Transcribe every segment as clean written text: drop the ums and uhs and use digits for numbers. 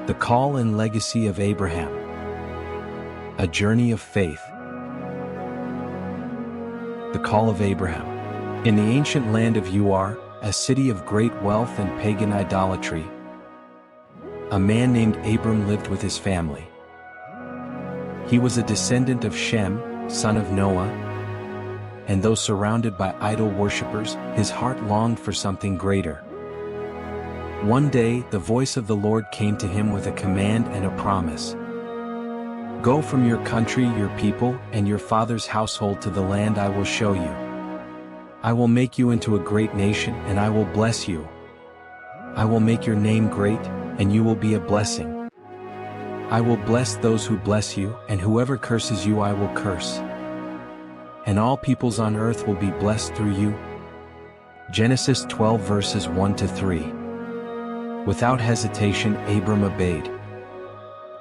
The call and legacy of Abraham. A journey of faith. The call of Abraham. In the ancient land of Ur, a city of great wealth and pagan idolatry, a man named Abram lived with his family. He was a descendant of Shem, son of Noah, and though surrounded by idol worshippers, his heart longed for something greater. One day, the voice of the Lord came to him with a command and a promise. Go from your country, your people, and your father's household to the land I will show you. I will make you into a great nation, and I will bless you. I will make your name great, and you will be a blessing. I will bless those who bless you, and whoever curses you I will curse. And all peoples on earth will be blessed through you. Genesis 12 verses 1-3. Without hesitation, Abram obeyed.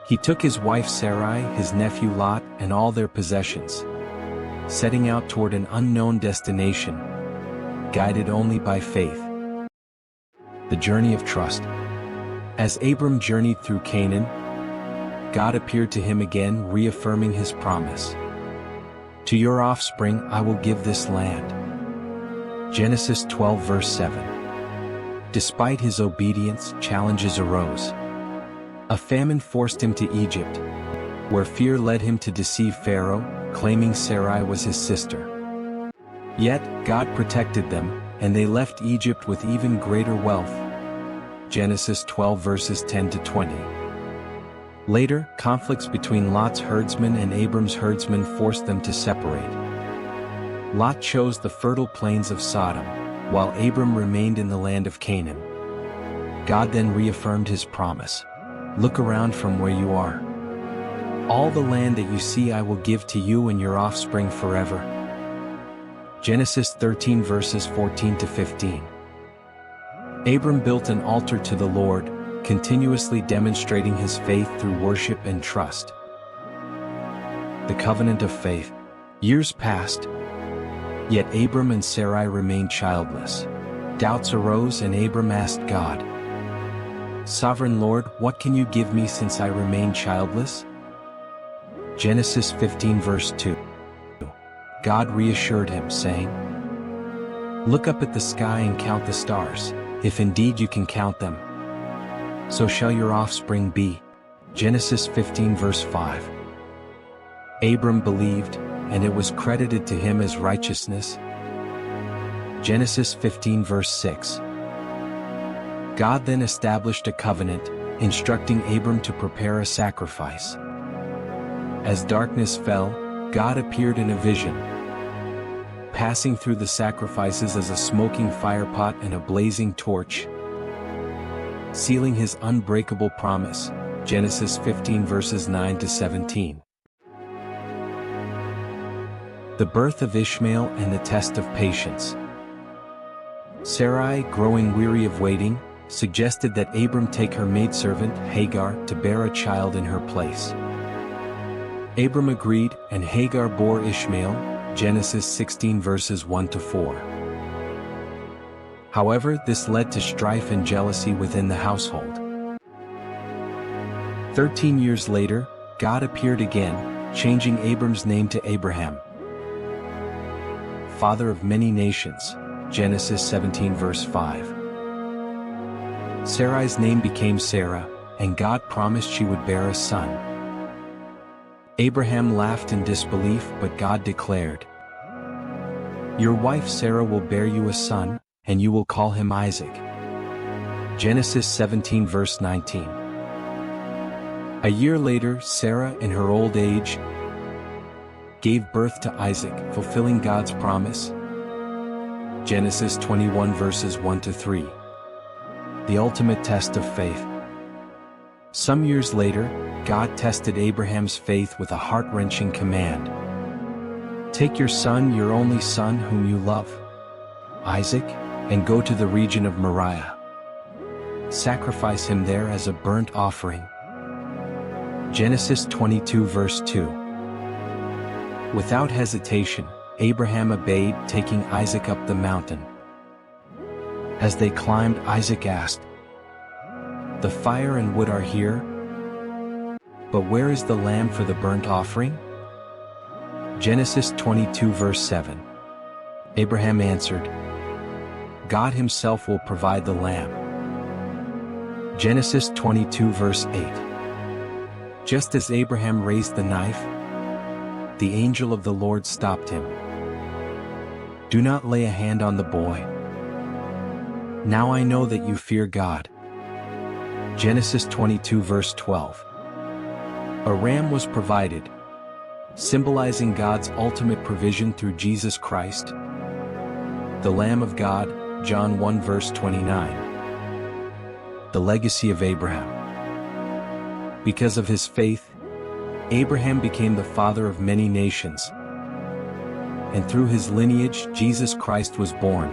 He took his wife Sarai, his nephew Lot, and all their possessions, setting out toward an unknown destination, guided only by faith. The journey of trust. As Abram journeyed through Canaan, God appeared to him again, reaffirming his promise. To your offspring I will give this land. Genesis 12 verse 7. Despite his obedience, challenges arose. A famine forced him to Egypt, where fear led him to deceive Pharaoh, claiming Sarai was his sister. Yet, God protected them, and they left Egypt with even greater wealth. Genesis 12 verses 10-20. Later, conflicts between Lot's herdsmen and Abram's herdsmen forced them to separate. Lot chose the fertile plains of Sodom, while Abram remained in the land of Canaan. God then reaffirmed his promise. Look around from where you are. All the land that you see I will give to you and your offspring forever. Genesis 13 verses 14-15. Abram built an altar to the Lord, continuously demonstrating his faith through worship and trust. The covenant of faith. Years passed, yet Abram and Sarai remained childless. Doubts arose and Abram asked God, Sovereign Lord, what can you give me since I remain childless? Genesis 15 verse 2. God reassured him, saying, Look up at the sky and count the stars, if indeed you can count them. So shall your offspring be. Genesis 15 verse 5. Abram believed, and it was credited to him as righteousness. Genesis 15 verse 6. God then established a covenant, instructing Abram to prepare a sacrifice. As darkness fell, God appeared in a vision, passing through the sacrifices as a smoking firepot and a blazing torch, sealing his unbreakable promise. Genesis 15 verses 9-17. The birth of Ishmael and the test of patience. Sarai, growing weary of waiting, suggested that Abram take her maidservant, Hagar, to bear a child in her place. Abram agreed, and Hagar bore Ishmael, Genesis 16 verses 1-4. However, this led to strife and jealousy within the household. 13 years later, God appeared again, changing Abram's name to Abraham, father of many nations, Genesis 17 verse 5. Sarai's name became Sarah, and God promised she would bear a son. Abraham laughed in disbelief, but God declared, Your wife Sarah will bear you a son, and you will call him Isaac. Genesis 17 verse 19. A year later, Sarah, in her old age, gave birth to Isaac, fulfilling God's promise. Genesis 21 verses 1-3. The ultimate test of faith. Some years later, God tested Abraham's faith with a heart-wrenching command. Take your son, your only son whom you love, Isaac, and go to the region of Moriah. Sacrifice him there as a burnt offering. Genesis 22 verse 2. Without hesitation, Abraham obeyed, taking Isaac up the mountain. As they climbed, Isaac asked, The fire and wood are here, But where is the lamb for the burnt offering? Genesis 22 verse 7. Abraham answered, God himself will provide the lamb. Genesis 22 verse 8. Just as Abraham raised the knife, the angel of the Lord stopped him. Do not lay a hand on the boy. Now I know that you fear God. Genesis 22 verse 12. A ram was provided, symbolizing God's ultimate provision through Jesus Christ, the Lamb of God, John 1 verse 29. The legacy of Abraham. Because of his faith, Abraham became the father of many nations, and through his lineage Jesus Christ was born,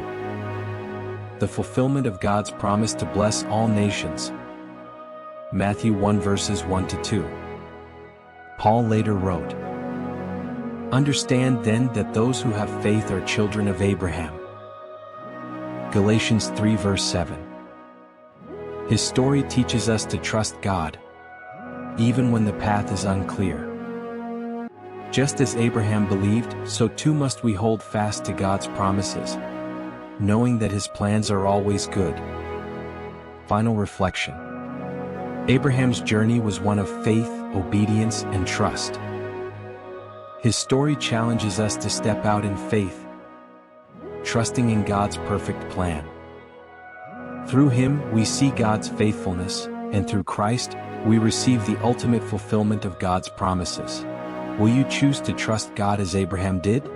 the fulfillment of God's promise to bless all nations. Matthew 1 verses 1 to 2. Paul later wrote, Understand then that those who have faith are children of Abraham. Galatians 3 verse 7. His story teaches us to trust God, even when the path is unclear. Just as Abraham believed, so too must we hold fast to God's promises, knowing that his plans are always good. Final reflection. Abraham's journey was one of faith, obedience, and trust. His story challenges us to step out in faith, trusting in God's perfect plan. Through him, we see God's faithfulness, and through Christ, we receive the ultimate fulfillment of God's promises. Will you choose to trust God as Abraham did?